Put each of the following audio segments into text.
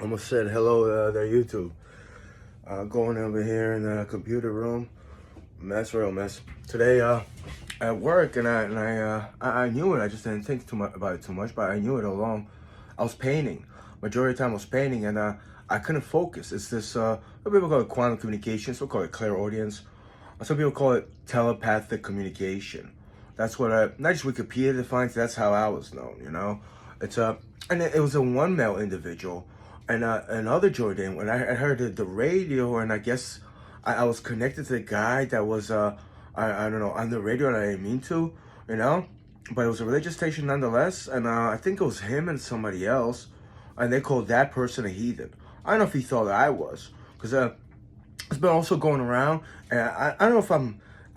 Almost said hello there, YouTube. Going over here in the computer room, mess, real mess. Today, at work, I knew it. I just didn't think too much about it too much, but I knew it all along. I was painting. Majority of the time, I was painting, and I couldn't focus. It's this some people call it quantum communication. Some call it clairaudience. Some people call it telepathic communication. That's what not just Wikipedia defines. That's how I was known. It's and it was a one male individual, and another Jordan. When I heard the radio, and I guess I was connected to the guy that was I don't know, on the radio, and I didn't mean to, you know, but it was a religious station nonetheless, and I think it was him and somebody else, and they called that person a heathen. I don't know if he thought I was, because it's been also going around, and I don't know if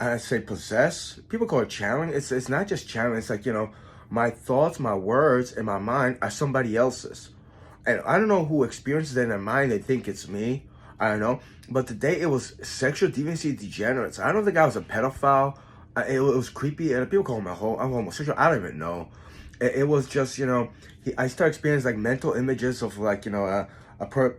I say possess. People call it channeling. It's not just channeling. It's like, my thoughts, my words, and my mind are somebody else's, and I don't know who experiences it in their mind. They think it's me. I don't know. But today it was sexual deviancy degenerates. I don't think I was a pedophile. It was creepy, and people call me I'm homosexual. I don't even know. It was just, I started experiencing like mental images of like,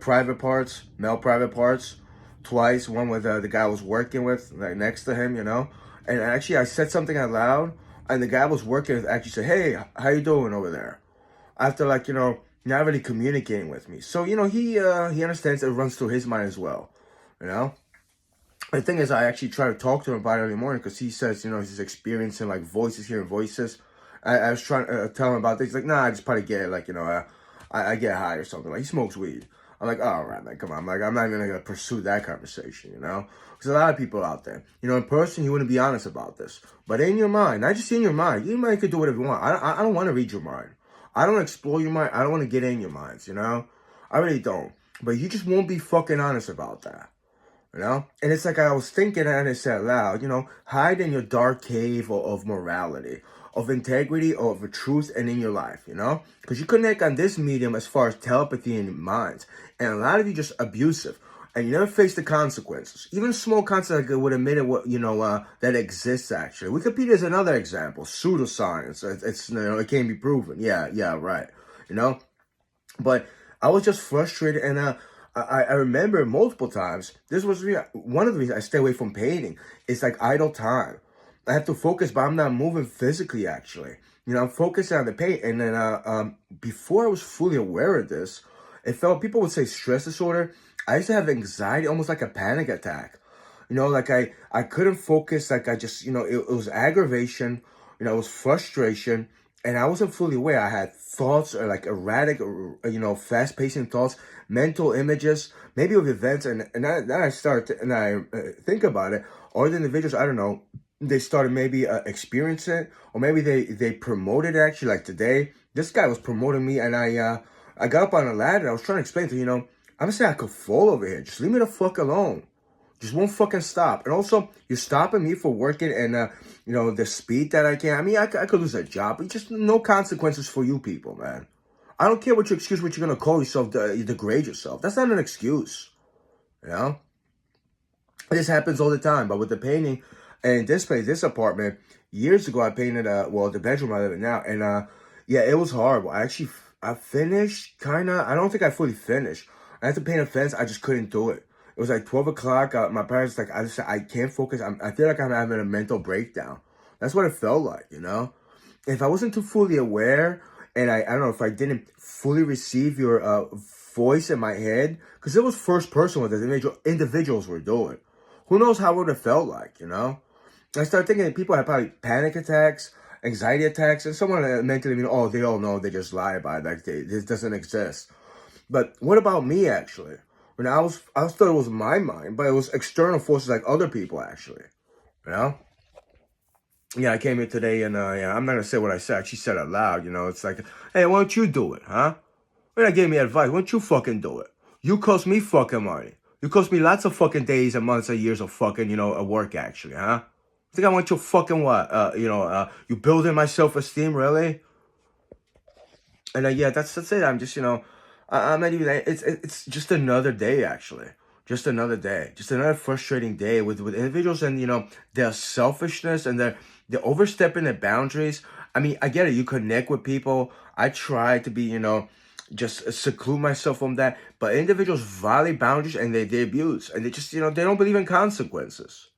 private parts, male private parts, twice. One with the guy I was working with, like next to him, And actually, I said something out loud, and the guy I was working with actually said, "Hey, how you doing over there?" After like, not really communicating with me. So, he understands it runs through his mind as well, you know? The thing is, I actually try to talk to him about it every morning because he says, he's experiencing like voices, hearing voices. I was trying to tell him about this. He's like, nah, I just probably get it. Like, I get high or something. Like, he smokes weed. I'm like, all right, man, come on. I'm not even going to pursue that conversation, Because a lot of people out there, in person, you wouldn't be honest about this. But in your mind, not just in your mind, your mind could do whatever you want. I don't want to read your mind. I don't explore your mind. I don't want to get in your minds, I really don't. But you just won't be fucking honest about that. And it's like I was thinking, and I said loud, hide in your dark cave of morality, of integrity, of truth, and in your life, because you connect on this medium as far as telepathy in your minds, and a lot of you just abusive, and you never face the consequences, even small consequences would admit it, that exists actually. Wikipedia is another example, pseudoscience. It's it can't be proven. Yeah, right. But I was just frustrated, and I remember multiple times. This was one of the reasons I stay away from painting. It's like idle time. I have to focus, but I'm not moving physically. Actually, I'm focusing on the paint. And then before I was fully aware of this, it felt people would say stress disorder. I used to have anxiety, almost like a panic attack. Like I couldn't focus. Like I just, it was aggravation. It was frustration, and I wasn't fully aware. I had thoughts or like erratic, fast-pacing thoughts, mental images, maybe of events, and then I start and I think about it. Or the individuals, I don't know, they started maybe experiencing it, or maybe they promoted it. Actually, like today, this guy was promoting me, and I got up on a ladder. And I was trying to explain to I'm saying I could fall over here. Just leave me the fuck alone. Just won't fucking stop. And also, you're stopping me for working and, the speed that I can. I mean, I could lose a job, but just no consequences for you people, man. I don't care what you're going to call yourself, you degrade yourself. That's not an excuse, This happens all the time. But with the painting, and this place, this apartment, years ago, I painted, the bedroom I live in now. And, yeah, it was horrible. I finished, kind of. I don't think I fully finished. I had to paint a fence. I just couldn't do it. It was like 12 o'clock. My parents like, I can't focus. I feel like I'm having a mental breakdown. That's what it felt like, If I wasn't too fully aware, and I don't know if I didn't fully receive your voice in my head, because it was first person what the individuals were doing. Who knows how it would have felt like, I started thinking that people had probably panic attacks, anxiety attacks, and someone mentally, they all know, they just lie about it. Like this doesn't exist. But what about me actually? When I thought it was my mind, but it was external forces like other people actually, Yeah, I came here today and yeah, I'm not gonna say what I said. She said it loud, It's like, hey, why don't you do it, huh? When I gave me advice, why don't you fucking do it? You cost me fucking money. You cost me lots of fucking days and months and years of fucking, work actually, huh? Think I want your fucking what? You building my self-esteem, really? And yeah, that's it. I'm just, I'm not even. It's just another day, actually. Just another day. Just another frustrating day with individuals and their selfishness and they're overstepping their boundaries. I mean, I get it. You connect with people. I try to be, just seclude myself from that. But individuals violate boundaries and they abuse, and they just, they don't believe in consequences.